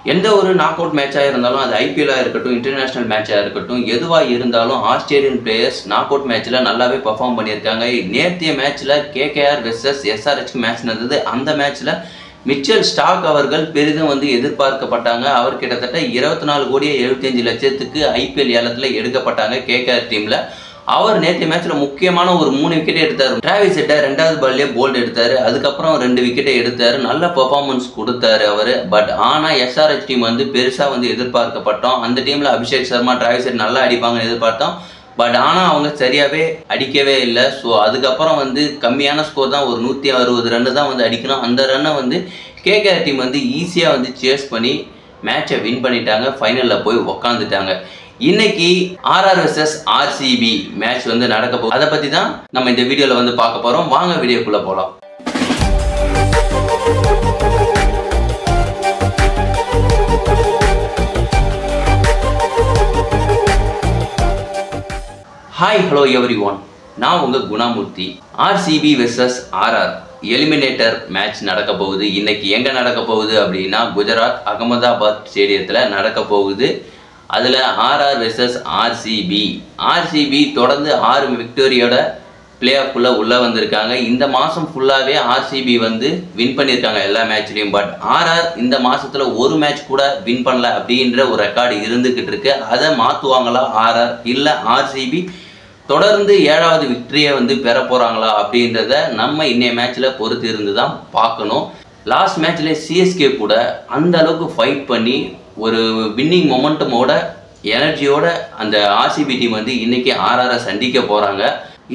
எந்த ஒரு knock out மேட்சாக இருந்தாலும் அது ஐபிஎல்லாக இருக்கட்டும் இன்டர்நேஷ்னல் மேட்சாக இருக்கட்டும் எதுவாக இருந்தாலும் ஆஸ்திரேலியன் பிளேயர்ஸ் நாக் அவுட் மேட்ச்சில் நல்லாவே பர்ஃபார்ம் பண்ணியிருக்காங்க. நேற்றைய மேட்ச்சில் கேகேஆர் வெர்சஸ் எஸ்ஆர்ஹெச்க்கு மேட்ச் நடந்தது. அந்த மேட்ச்சில் மிச்சல் ஸ்டார்க் அவர்கள் பெரிதும் எதிர்பார்க்கப்பட்டாங்க. அவர் கிட்டத்தட்ட 24,75,00,000க்கு ஐபிஎல் ஏலத்தில் எடுக்கப்பட்டாங்க கேகேஆர் டீமில். அவர் நேற்று மேட்ச்சில் முக்கியமான ஒரு 3 விக்கெட்டை எடுத்தார். டிராவிஸ் ஹெட்டை 2வது பால்லே போல்ட் எடுத்தார். அதுக்கப்புறம் 2 விக்கெட்டை எடுத்தார். நல்ல பெர்ஃபார்மன்ஸ் கொடுத்தாரு அவர். பட் ஆனால் எஸ்ஆர்ஹெச் டீம் பெருசாக எதிர்பார்க்கப்பட்டோம். அந்த டீமில் அபிஷேக் சர்மா டிராவிஸ் ஹெட் நல்லா அடிப்பாங்கன்னு எதிர்பார்த்தோம். பட் ஆனால் அவங்க சரியாகவே அடிக்கவே இல்லை. ஸோ அதுக்கப்புறம் கம்மியான ஸ்கோர் தான், ஒரு 160 ரன்னு தான் அடிக்கணும். அந்த ரன்னை கேகேஆர் டீம் ஈஸியாக சேஸ் பண்ணி மேட்சை வின் பண்ணிட்டாங்க. ஃபைனலில் போய் உக்காந்துட்டாங்க. இன்னைக்கு ஆர்ஆர் வெர்சஸ் ஆர்சிபி மேட்ச் நடக்க போகுது. அதை பற்றி தான் நம்ம இந்த வீடியோவில் பார்க்க போகிறோம். வாங்க வீடியோக்குள்ளே போகலாம். ஹாய் ஹலோ எவ்ரி ஒன், நான் உங்கள் Gunamoorthy. RCB versus RR eliminator match நடக்க போகுது. இன்னைக்கு எங்கே நடக்க போகுது அப்படின்னா குஜராத் அகமதாபாத் ஸ்டேடியத்தில் நடக்க போகுது. அதில் ஆர்ஆர் வெர்சஸ் ஆர்சிபி தொடர்ந்து 6 விக்டோரியோட பிளே ஆஃப்குள்ளே உள்ளே வந்திருக்காங்க. இந்த மாதம் ஃபுல்லாகவே ஆர்சிபி வின் பண்ணியிருக்காங்க எல்லா மேட்ச்லேயும். பட் ஆர்ஆர் இந்த மாதத்தில் ஒரு மேட்ச் கூட வின் பண்ணல அப்படின்ற ஒரு ரெக்கார்டு இருந்துக்கிட்டு இருக்கு. அதை மாற்றுவாங்களா ஆர்ஆர், இல்லை ஆர்சிபி தொடர்ந்து 7வது விக்டரியை பெற போகிறாங்களா அப்படின்றத நம்ம இன்னைய மேட்ச்சில் பொறுத்து இருந்து தான் பார்க்கணும். லாஸ்ட் மேட்ச்சில் சிஎஸ்கே கூட அந்த அளவுக்கு ஃபைட் பண்ணி ஒரு வின்னிங் மொமெண்டமோட எனர்ஜியோட அந்த ஆர்சிபி டீம் இன்னைக்கு ஆர்ஆரை சந்திக்க போகிறாங்க.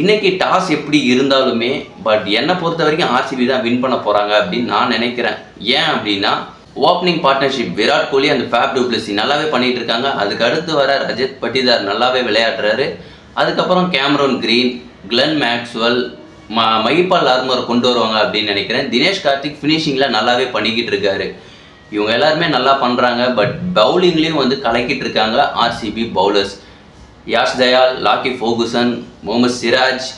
இன்னைக்கு டாஸ் எப்படி இருந்தாலுமே பட் என்னை பொறுத்த வரைக்கும் ஆர்சிபி தான் வின் பண்ண போகிறாங்க அப்படின்னு நான் நினைக்கிறேன். ஏன் அப்படின்னா ஓப்பனிங் பார்ட்னர்ஷிப் விராட் கோலி அந்த ஃபேப் டு பிளஸி நல்லாவே பண்ணிட்டு இருக்காங்க. அதுக்கு அடுத்து வர ரஜத் பட்டிதார் நல்லாவே விளையாடுறாரு. அதுக்கப்புறம் Cameron Green, Glenn Maxwell, Mahipal Lomror கொண்டு வருவாங்க அப்படின்னு நினைக்கிறேன். தினேஷ் கார்த்திக் ஃபினிஷிங்கில் நல்லாவே பண்ணிக்கிட்டு இருக்காரு. இவங்க எல்லாருமே நல்லா பண்ணுறாங்க. பட் பவுலிங்லேயும் கலக்கிட்டு இருக்காங்க ஆர்சிபி பவுலர்ஸ். யாஷ் தயால், லாக்கி ஃபோகுசன், முகமது சிராஜ்,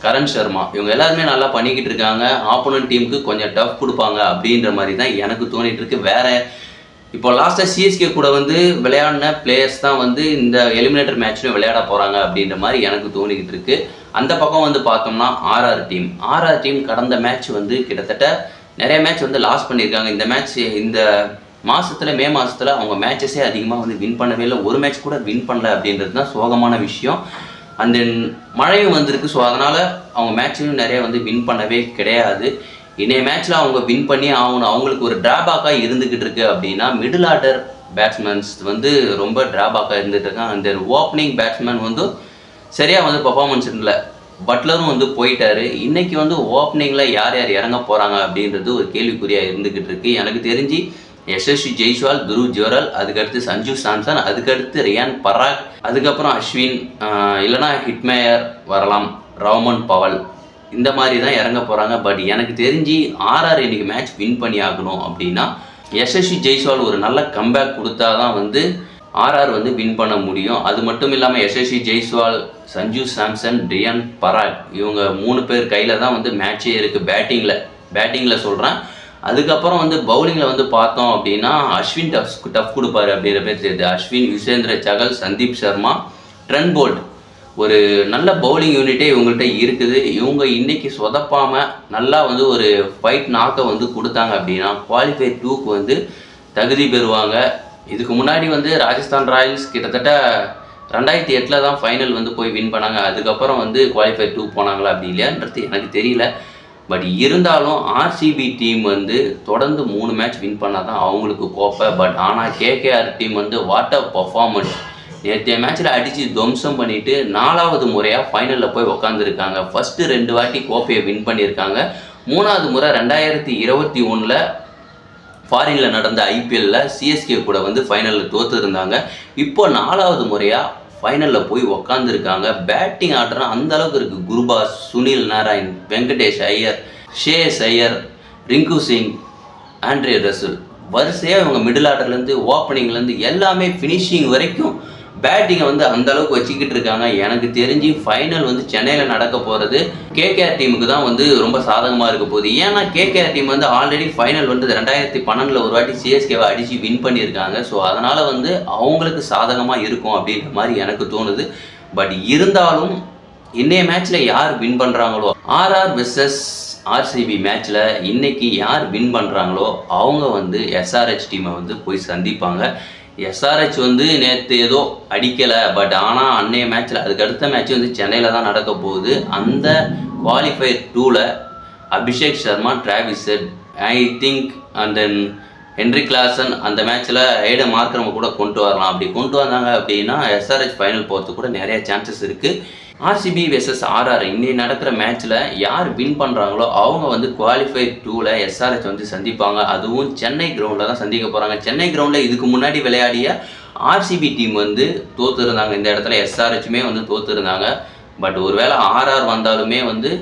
கரண் சர்மா இவங்க எல்லாருமே நல்லா பண்ணிக்கிட்டு இருக்காங்க. ஆப்போனன்ட் டீமுக்கு கொஞ்சம் டஃப் கொடுப்பாங்க அப்படின்ற மாதிரி தான் எனக்கு தோணிட்டு இருக்கு. வேற இப்போ லாஸ்ட்டாக சிஎஸ்கே கூட விளையாடின பிளேயர்ஸ் தான் இந்த எலிமினேட்டர் மேட்ச்லையும் விளையாட போகிறாங்க அப்படின்ற மாதிரி எனக்கு தோணிக்கிட்டு இருக்கு. அந்த பக்கம் பார்த்தோம்னா ஆர்ஆர் டீம் கடந்த மேட்ச் கிட்டத்தட்ட நிறைய மேட்ச் லாஸ் பண்ணியிருக்காங்க. இந்த மேட்ச் இந்த மாதத்தில் மே மாதத்தில் அவங்க மேட்சஸே அதிகமாக வின் பண்ணவே இல்லை. ஒரு மேட்ச் கூட வின் பண்ணல அப்படின்றது தான் சோகமான விஷயம். அந்த மழையும் வந்திருக்கு. ஸோ அதனால் அவங்க மேட்சையும் நிறைய வின் பண்ணவே கிடையாது. இன்னைய மேட்ச்சில் அவங்க வின் பண்ணி ஆகணும். அவங்களுக்கு ஒரு ட்ராபேக்காக இருந்துக்கிட்டு இருக்கு அப்படின்னா மிடில் ஆர்டர் பேட்ஸ்மேன்ஸ் ரொம்ப ட்ராபேக்காக இருந்துகிட்டு இருக்காங்க. அந்த ஓப்பனிங் பேட்ஸ்மேன் சரியாக பர்ஃபார்மன்ஸ் இல்லை. பட்லரும் போயிட்டாரு. இன்னைக்கு ஓப்பனிங்கில் யார் யார் இறங்க போகிறாங்க அப்படின்றது ஒரு கேள்விக்குறியாக இருந்துக்கிட்டு இருக்கு. எனக்கு தெரிஞ்சு யசஸ்வி ஜெய்ஸ்வால், துருவ் ஜுரல், அதுக்கடுத்து சஞ்சு சாம்சன், அதுக்கடுத்து ரியான் பராக், அதுக்கப்புறம் அஸ்வின், இல்லைனா ஹிட்மேயர் வரலாம், ரவுமன் பவல், இந்த மாதிரி தான் இறங்க போகிறாங்க. பட் எனக்கு தெரிஞ்சு ஆர்ஆர் இன்னைக்கு மேட்ச் வின் பண்ணி ஆகணும் அப்படின்னா யசஸ்வி ஜெய்ஸ்வால் ஒரு நல்ல கம்பேக் கொடுத்தா தான் ஆர்ஆர் வின் பண்ண முடியும். அது மட்டும் இல்லாமல் யசஸ்வி ஜெய்ஸ்வால், சஞ்சு சாம்சன், ரியான் பராக் இவங்க 3 பேர் கையில் தான் மேட்சே இருக்குது. பேட்டிங்கில் சொல்கிறேன். அதுக்கப்புறம் பவுலிங்கில் பார்த்தோம் அப்படின்னா அஸ்வின் டஃப் கொடுப்பாரு அப்படின்ற பேர் தெரியுது. அஸ்வின், யுஸ்வேந்திர சகல், சந்தீப் சர்மா, ட்ரெண்ட் போல்ட் ஒரு நல்ல பவுலிங் யூனிட்டே இவங்கள்ட்ட இருக்குது. இவங்க இன்னைக்கு சொதப்பாமல் நல்லா ஒரு ஃபைட் நாக்கை கொடுத்தாங்க அப்படின்னா குவாலிஃபை 2க்கு தகுதி பெறுவாங்க. இதுக்கு முன்னாடி ராஜஸ்தான் ராயல்ஸ் கிட்டத்தட்ட 2008 தான் ஃபைனல் போய் வின் பண்ணாங்க. அதுக்கப்புறம் குவாலிஃபை 2 போனாங்களா அப்படி இல்லையான்றது எனக்கு தெரியல. பட் இருந்தாலும் ஆர்சிபி டீம் தொடர்ந்து 3 மேட்ச் வின் பண்ணால் தான் அவங்களுக்கு கோப்பை. பட் ஆனால் KKR team what a performance. நேற்றைய மேட்ச்சில் அடித்து துவம்சம் பண்ணிவிட்டு 4வது முறையாக ஃபைனலில் போய் உக்காந்துருக்காங்க. ஃபஸ்ட்டு 2 வாட்டி கோப்பையை வின் பண்ணியிருக்காங்க. 3வது முறை 2021 ஃபாரினில் நடந்த ஐபிஎல்லில் சிஎஸ்கே கூட ஃபைனலில் தோற்றுருந்தாங்க. இப்போ 4வது முறையாக ஃபைனலில் போய் உக்காந்துருக்காங்க. பேட்டிங் ஆடுறா அந்த அளவுக்கு இருக்குது. குர்பாஸ், சுனில் நாராயண், வெங்கடேஷ் ஐயர், ஷேஸ் ஐயர், ரிங்கு சிங், ஆண்ட்ரே ரசல் வரிசையாக இவங்க மிடில் ஆர்டர்லேருந்து ஓப்பனிங்லேருந்து எல்லாமே ஃபினிஷிங் வரைக்கும் பேட்டிங்கை வந்து அந்த அளவுக்கு வச்சுக்கிட்டு இருக்காங்க. எனக்கு தெரிஞ்சு ஃபைனல் வந்து சென்னையில் நடக்க போகிறது கேகேஆர் டீமுக்கு தான் வந்து ரொம்ப சாதகமாக இருக்க போகுது. ஏன்னா கேகேஆர் டீம் வந்து ஆல்ரெடி ஃபைனல் வந்து 2012 ஒரு வாட்டி சிஎஸ்கேவை அடித்து வின் பண்ணியிருக்காங்க. ஸோ அதனால் வந்து அவங்களுக்கு சாதகமாக இருக்கும் அப்படின்ற மாதிரி எனக்கு தோணுது. பட் இருந்தாலும் இன்னைய மேட்ச்சில் யார் வின் பண்ணுறாங்களோ, ஆர்ஆர் வெர்சஸ் ஆர்சிபி மேட்ச்சில் இன்னைக்கு யார் வின் பண்ணுறாங்களோ அவங்க வந்து எஸ்ஆர்ஹெச் டீமை வந்து போய் சந்திப்பாங்க. எஸ்ஆர்ஹெச் வந்து நேற்று ஏதோ அடிக்கலை, பட் ஆனால் அன்னைய மேட்ச்சில் அதுக்கு அடுத்த மேட்ச் வந்து சென்னையில் தான் நடக்க போகுது. அந்த குவாலிஃபயர் 2ல் Abhishek Sharma, Travis head, I think and then Henry Klaasen அந்த மேட்ச்சில் ஐட மார்க்கரம் கூட கொண்டு வரலாம். அப்படி கொண்டு வந்தாங்க அப்படின்னா எஸ்ஆர்ஹெச் ஃபைனல் போகிறதுக்கு கூட நிறைய சான்சஸ் இருக்குது. ஆர்சிபி வெர்சஸ் ஆர்ஆர் இன்னைக்கு நடக்கிற மேட்ச்சில் யார் வின் பண்ணுறாங்களோ அவங்க வந்து குவாலிஃபை 2ல் எஸ்ஆர்ஹெச் வந்து சந்திப்பாங்க. அதுவும் சென்னை கிரவுண்டில் தான் சந்திக்க போகிறாங்க. சென்னை கிரவுண்டில் இதுக்கு முன்னாடி விளையாடிய ஆர்சிபி டீம் வந்து தோற்றுருந்தாங்க. இந்த இடத்துல எஸ்ஆர்ஹெச்சுமே வந்து தோற்றுருந்தாங்க. பட் ஒருவேளை ஆர்ஆர் வந்தாலுமே வந்து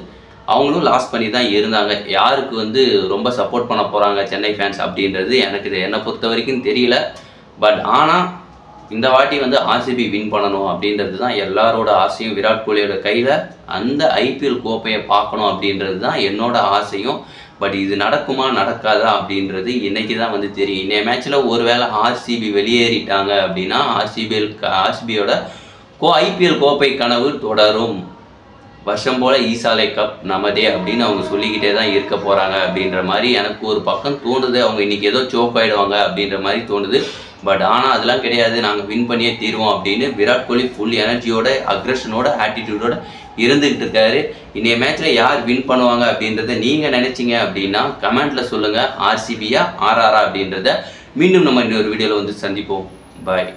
அவங்களும் லாஸ் பண்ணி தான் இருந்தாங்க. யாருக்கு வந்து ரொம்ப சப்போர்ட் பண்ண போகிறாங்க சென்னை ஃபேன்ஸ் அப்படின்றது எனக்கு என்னை பொறுத்த வரைக்கும் தெரியல. பட் ஆனால் இந்த வாட்டி வந்து ஆர்சிபி வின் பண்ணணும் அப்படின்றது தான் எல்லாரோட ஆசையும். விராட் கோலியோட கையில் அந்த ஐபிஎல் கோப்பையை பார்க்கணும் அப்படின்றது தான் என்னோட ஆசையும். பட் இது நடக்குமா நடக்காதா அப்படின்றது இன்றைக்கி தான் வந்து தெரியும். இன்னைய மேட்ச்சில் ஒருவேளை ஆர்சிபி வெளியேறிட்டாங்க அப்படின்னா ஆர்சிபியோட ஐபிஎல் கோப்பை கனவு தொடரும். வருஷம் போல் ஈசாலை கப் நமதே அப்படின்னு அவங்க சொல்லிக்கிட்டே தான் இருக்க போகிறாங்க அப்படின்ற மாதிரி எனக்கு ஒரு பக்கம் தோணுது. அவங்க இன்றைக்கி ஏதோ சோக் ஆகிடுவாங்க அப்படின்ற மாதிரி தோணுது. பட் ஆனால் அதெல்லாம் கிடையாது, நாங்கள் வின் பண்ணியே தீர்வோம் அப்படின்னு விராட் கோலி ஃபுல் எனர்ஜியோட, அக்ரெஷனோட, ஆட்டிடியூடோட இருந்துகிட்டு இருக்காரு. இன்றைய மேட்ச்சில் யார் வின் பண்ணுவாங்க அப்படின்றத நீங்கள் நினச்சிங்க அப்படின்னா கமெண்ட்டில் சொல்லுங்கள். ஆர்சிபியா ஆர்ஆரா அப்படின்றத மீண்டும் நம்ம இன்னொரு வீடியோவில் வந்து சந்திப்போம். பாய்.